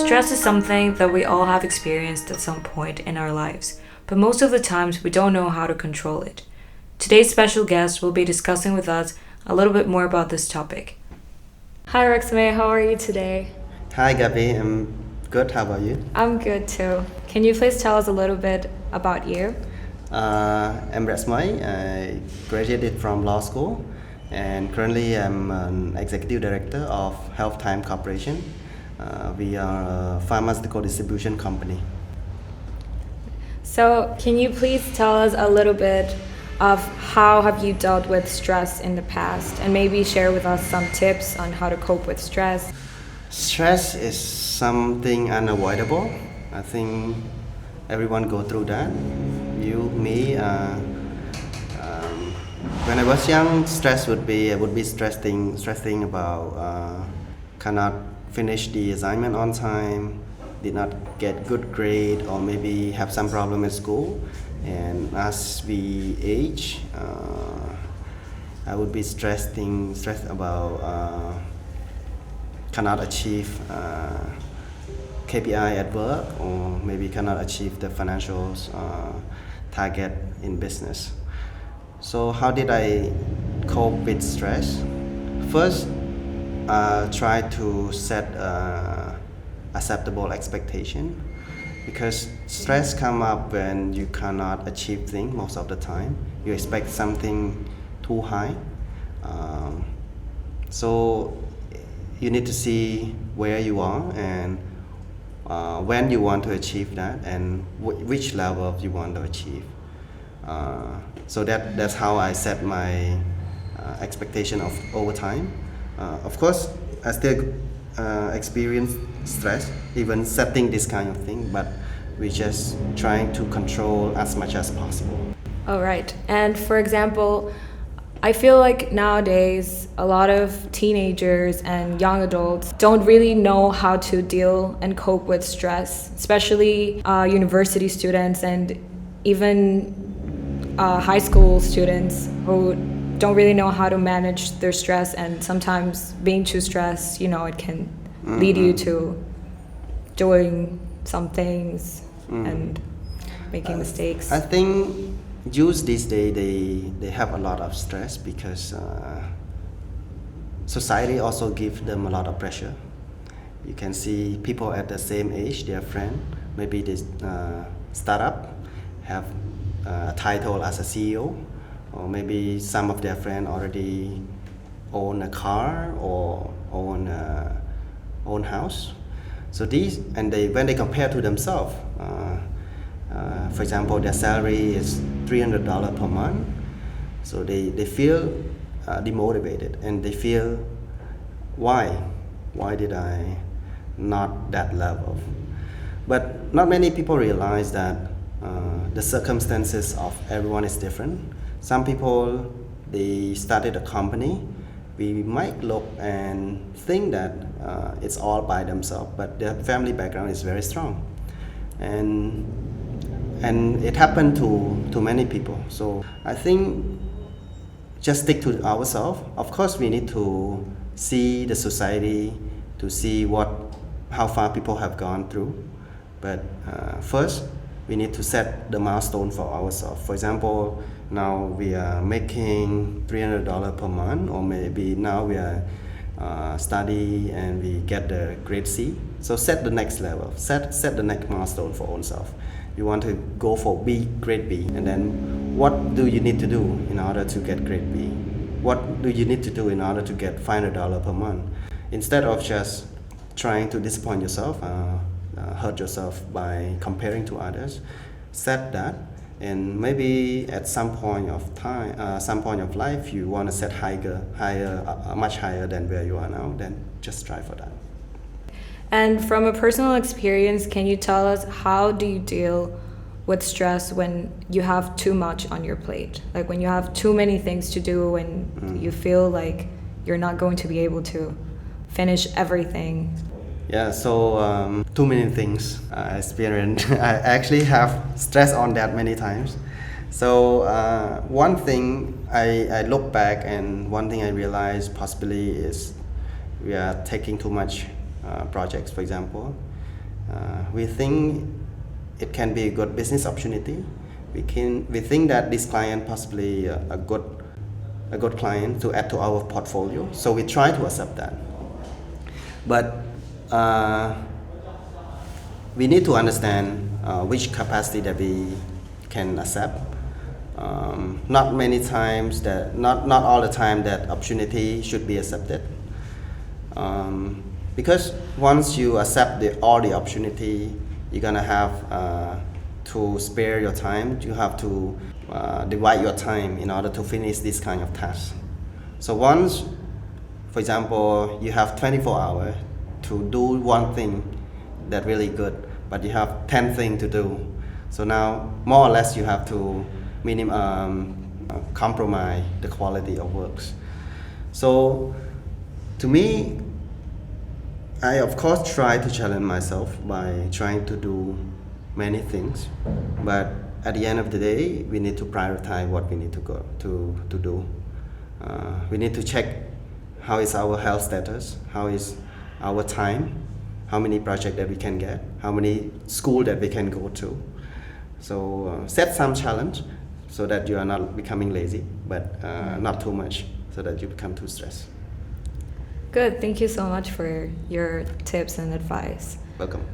Stress is something that we all have experienced at some point in our lives, but most of the times we don't know how to control it. Today's special guest will be discussing with us a little bit more about this topic. Hi Raksmey, how are you today? Hi Gaby, I'm good. How about you? I'm good too. Can you please tell us a little bit about you? I'm Raksmey. I graduated from law school and currently I'm an executive director of Health Time Corporation. We are a pharmaceutical distribution company. So, can you please tell us a little bit of how have you dealt with stress in the past and maybe share with us some tips on how to cope with stress? Stress is something unavoidable. I think everyone go through that. You, me. When I was young, stress would be stressing about cannot finish the assignment on time, did not get good grade, or maybe have some problem in school. And as we age, I would be stressed about cannot achieve KPI at work, or maybe cannot achieve the financial target in business. So how did I cope with stress? First, try to set acceptable expectation, because stress come up when you cannot achieve things most of the time. You expect something too high. So you need to see where you are and when you want to achieve that and which level you want to achieve. So that's how I set my expectation of over time. Of course, I still experience stress, even setting this kind of thing, but we're just trying to control as much as possible. All right. And for example, I feel like nowadays a lot of teenagers and young adults don't really know how to deal and cope with stress, especially university students and even high school students who don't really know how to manage their stress, and sometimes being too stressed, it can lead you to doing some things and making mistakes. I think youth these days they have a lot of stress because society also gives them a lot of pressure. You can see people at the same age, their friend, maybe they start up, have a title as a CEO, or maybe some of their friends already own a car or own house. So when they compare to themselves, for example, their salary is $300 per month, so they feel demotivated and they feel, why did I not that level? But not many people realize that the circumstances of everyone is different. Some people, they started a company. We might look and think that it's all by themselves, but their family background is very strong, and it happened to many people. So I think just stick to ourselves. Of course, we need to see the society to see how far people have gone through, but first we need to set the milestone for ourselves. For example, now we are making $300 per month, or maybe now we are study and we get the grade C. So set the next level, set the next milestone for ourselves. You want to go for grade B, and then what do you need to do in order to get grade B? What do you need to do in order to get $500 per month? Instead of just trying to disappoint yourself, hurt yourself by comparing to others, set that. And maybe at some point of time, some point of life, you want to set much higher than where you are now, then just strive for that. And from a personal experience, can you tell us how do you deal with stress when you have too much on your plate? Like when you have too many things to do and you feel like you're not going to be able to finish everything. Yeah, so too many things I experienced. I actually have stress on that many times. So one thing I look back, and one thing I realized possibly is we are taking too much projects, for example. We think it can be a good business opportunity. We think that this client possibly a good client to add to our portfolio. So we try to accept that. But we need to understand which capacity that we can accept. Not all the time that opportunity should be accepted. Because once you accept all the opportunity, you're gonna have to spare your time. You have to divide your time in order to finish this kind of task. So once, for example, you have 24 hours to do one thing that's really good, but you have 10 things to do. So now, more or less, you have to compromise the quality of works. So, to me, I of course try to challenge myself by trying to do many things, but at the end of the day, we need to prioritize what we need to do. We need to check how is our health status, how is our time, how many projects that we can get, how many school that we can go to. So set some challenge so that you are not becoming lazy, but not too much, so that you become too stressed. Good. Thank you so much for your tips and advice. Welcome.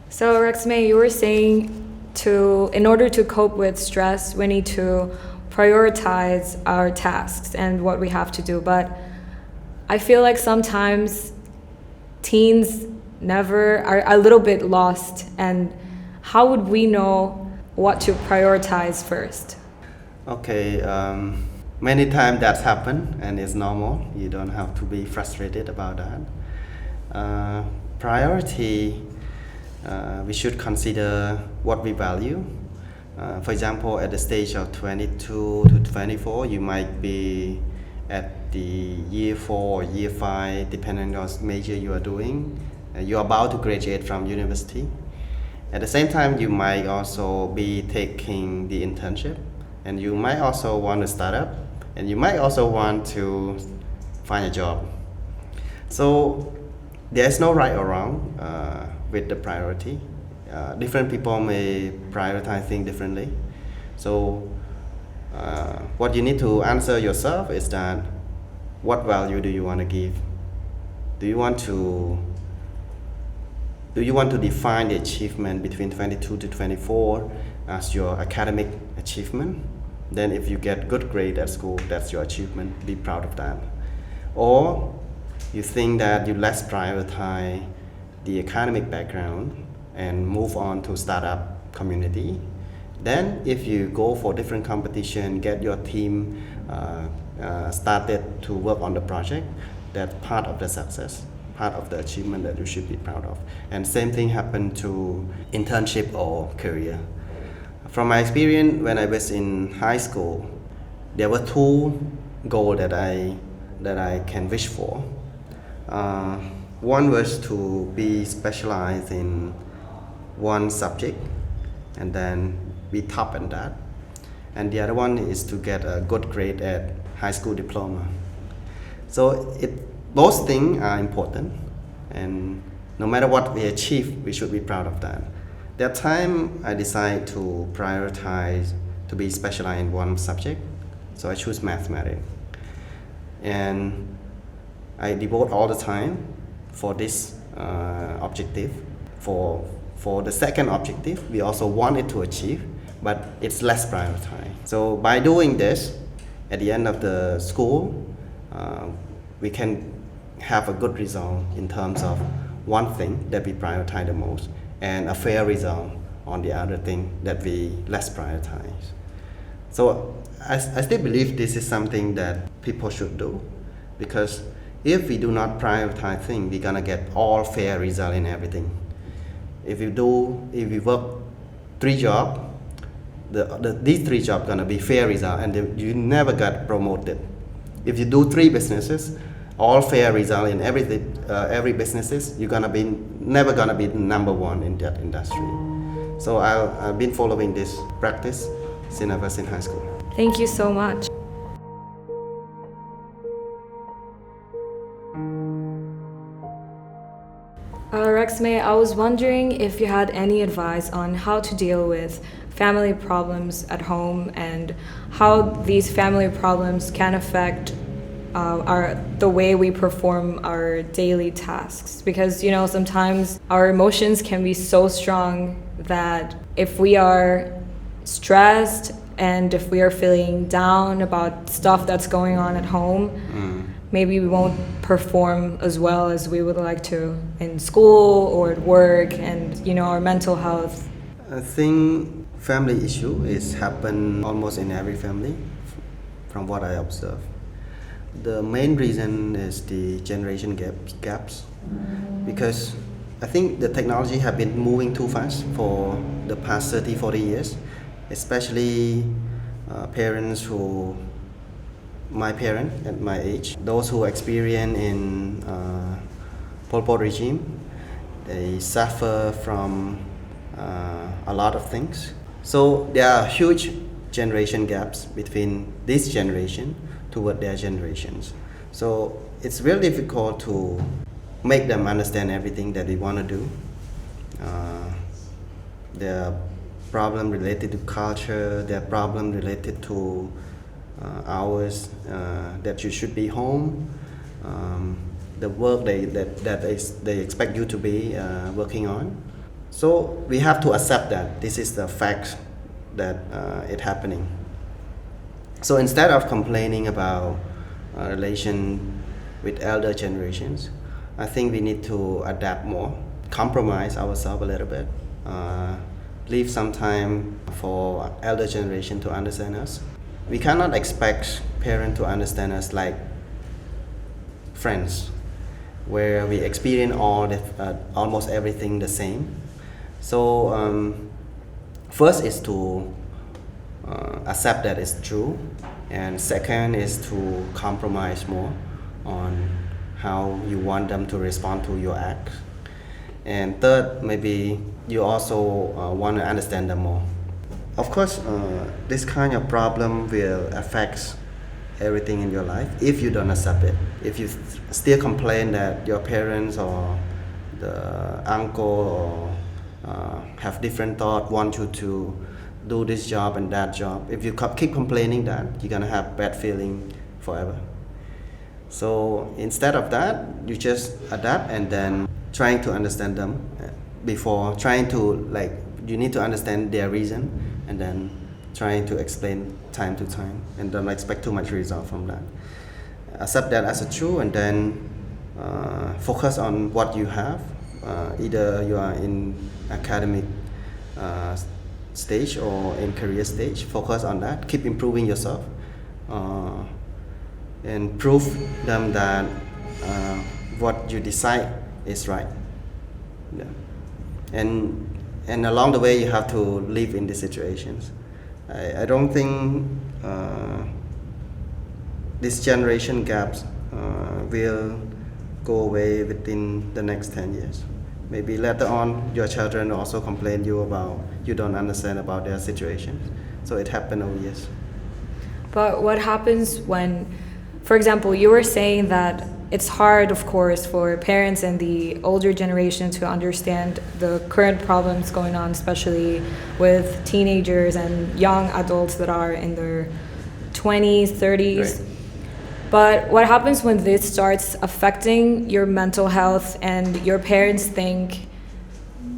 So Raksmey, you were saying in order to cope with stress, we need to prioritize our tasks and what we have to do. But I feel like sometimes teens are a little bit lost. And how would we know what to prioritize first? Okay. Many times that's happened, and it's normal. You don't have to be frustrated about that. Priority, we should consider what we value. For example, at the stage of 22 to 24, you might be at the year 4 or year 5, depending on the major you are doing. You're about to graduate from university. At the same time, you might also be taking the internship, and you might also want to start up, and you might also want to find a job. So there's no right or wrong with the priority. Different people may prioritize things differently. So what you need to answer yourself is that what value do you want to give? Do you want to define the achievement between 22 to 24 as your academic achievement? Then if you get good grade at school, that's your achievement, be proud of that. Or you think that you less prioritize the academic background and move on to startup community, then if you go for different competition, get your team started to work on the project, that's part of the success, part of the achievement that you should be proud of. And same thing happened to internship or career. From my experience, when I was in high school, there were two goals that I can wish for. One was to be specialized in one subject and then be top in that. And the other one is to get a good grade at high school diploma. So both things are important, and no matter what we achieve, we should be proud of that. That time I decided to prioritize to be specialized in one subject, so I choose mathematics. And I devote all the time for this objective. For the second objective, we also wanted to achieve, but it's less prioritized. So by doing this, at the end of the school, we can have a good result in terms of one thing that we prioritize the most, and a fair result on the other thing that we less prioritize. So I still believe this is something that people should do, because if we do not prioritize things, we're gonna get all fair result in everything. If we work 3 jobs, these 3 jobs gonna be fair result, and you never got promoted. If you do 3 businesses, all fair result in every businesses, you're never gonna be number 1 in that industry. So I've been following this practice since I was in high school. Thank you so much. Rexmay, I was wondering if you had any advice on how to deal with family problems at home and how these family problems can affect the way we perform our daily tasks. Because, sometimes our emotions can be so strong that if we are stressed and if we are feeling down about stuff that's going on at home, maybe we won't perform as well as we would like to in school or at work, and our mental health. I think family issue is happen almost in every family from what I observe. The main reason is the generation gaps because I think the technology have been moving too fast for the past 30-40 years, especially parents who my parent at my age, those who experience in Pol Pot regime, they suffer from a lot of things. So there are huge generation gaps between this generation toward their generations. So it's really difficult to make them understand everything that we want to do. There are problems related to culture, there are problems related to hours that you should be home, the work they expect you to be working on. So we have to accept that this is the fact that it's happening. So instead of complaining about relation with elder generations, I think we need to adapt more, compromise ourselves a little bit, leave some time for elder generation to understand us. We cannot expect parents to understand us like friends, where we experience almost everything the same. So first is to accept that it's true, and second is to compromise more on how you want them to respond to your act, and third, maybe you also want to understand them more. Of course, this kind of problem will affect everything in your life if you don't accept it. If you still complain that your parents or the uncle or have different thought, want you to do this job and that job, if you keep complaining that, you're gonna have bad feeling forever. So instead of that, you just adapt and then trying to understand them before trying to you need to understand their reason and then trying to explain time to time, and don't expect too much result from that. Accept that as a true, and then focus on what you have. Either you are in academic stage or in career stage, focus on that, keep improving yourself, and prove them that what you decide is right. Yeah. And along the way you have to live in these situations. I don't think this generation gaps will go away within the next 10 years. Maybe later on your children also complain you about you don't understand about their situation. So it happened over years. But what happens when, for example, you were saying that it's hard, of course, for parents and the older generation to understand the current problems going on, especially with teenagers and young adults that are in their 20s, 30s. Right. But what happens when this starts affecting your mental health and your parents think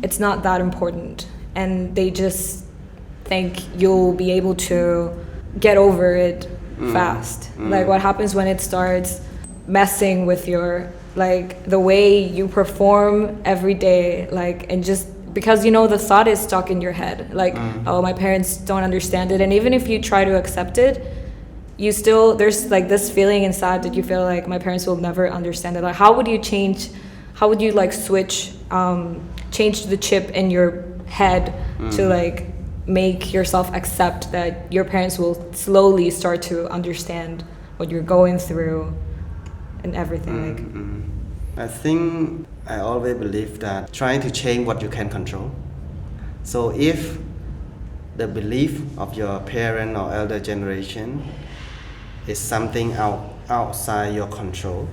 it's not that important and they just think you'll be able to get over it fast? Like, what happens when it starts messing with your, the way you perform every day, and just because the thought is stuck in your head, oh, my parents don't understand it, and even if you try to accept it, you still, there's this feeling inside that you feel like my parents will never understand it. How would you switch, change the chip in your head to make yourself accept that your parents will slowly start to understand what you're going through and everything? I think I always believe that trying to change what you can control. So if the belief of your parent or elder generation is something outside your control,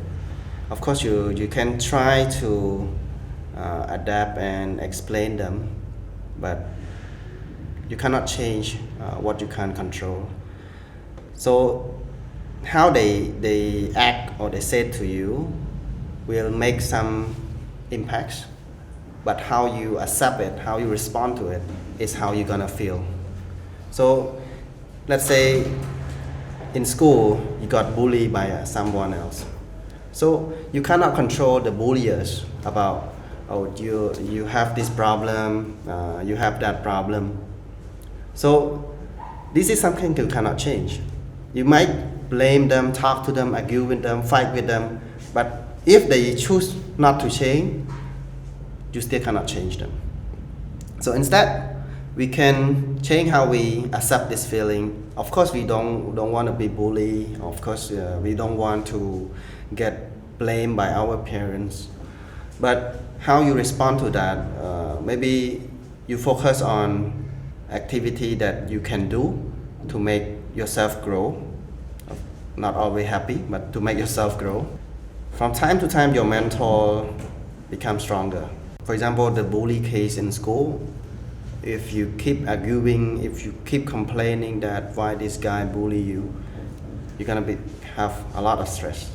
of course you can try to adapt and explain them, but you cannot change what you can't control. So how they act or they say to you will make some impacts, but how you accept it, how you respond to it is how you're gonna feel. So let's say in school you got bullied by someone else. So you cannot control the bulliers about, oh, you have this problem, you have that problem. So this is something you cannot change. You might blame them, talk to them, argue with them, fight with them, but if they choose not to change, you still cannot change them. So instead, we can change how we accept this feeling. Of course, we don't want to be bullied. Of course, we don't want to get blamed by our parents. But how you respond to that, maybe you focus on activity that you can do to make yourself grow. Not always happy, but to make yourself grow. From time to time, your mentor becomes stronger. For example, the bully case in school, if you keep arguing, if you keep complaining that why this guy bully you, you're gonna have a lot of stress.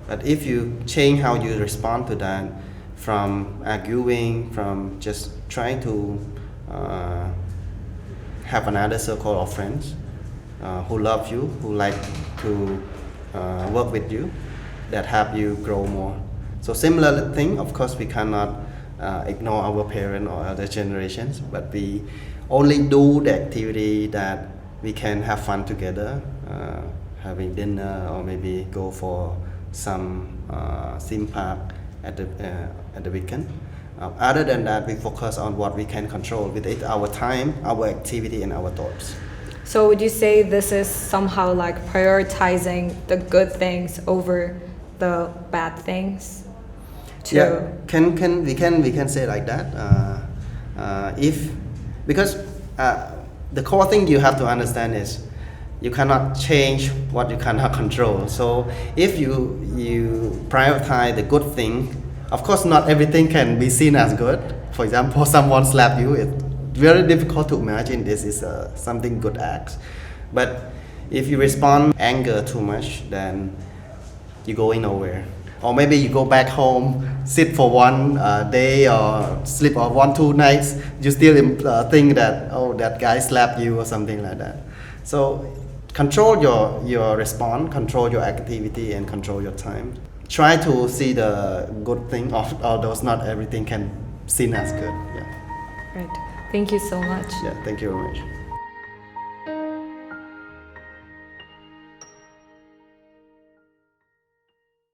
But if you change how you respond to that, from arguing, from just trying to have another circle of friends who love you, who like to work with you, that help you grow more. So similar thing, of course, we cannot ignore our parents or other generations, but we only do the activity that we can have fun together, having dinner or maybe go for some theme park at the weekend. Other than that, we focus on what we can control with it, our time, our activity, and our thoughts. So would you say this is somehow like prioritizing the good things over the bad things? Yeah, we can say like that. Because the core thing you have to understand is you cannot change what you cannot control. So if you prioritize the good thing, of course not everything can be seen as good. For example, someone slapped you, it's very difficult to imagine this is something good act. But if you respond anger too much, then you go nowhere. Or maybe you go back home, sit for one day or sleep for 1-2 nights, you still think that, oh, that guy slapped you or something like that. So control your response, control your activity, and control your time. Try to see the good thing of all those. Not everything can be seen as good. Yeah. Right. Thank you so much. Yeah. Thank you very much.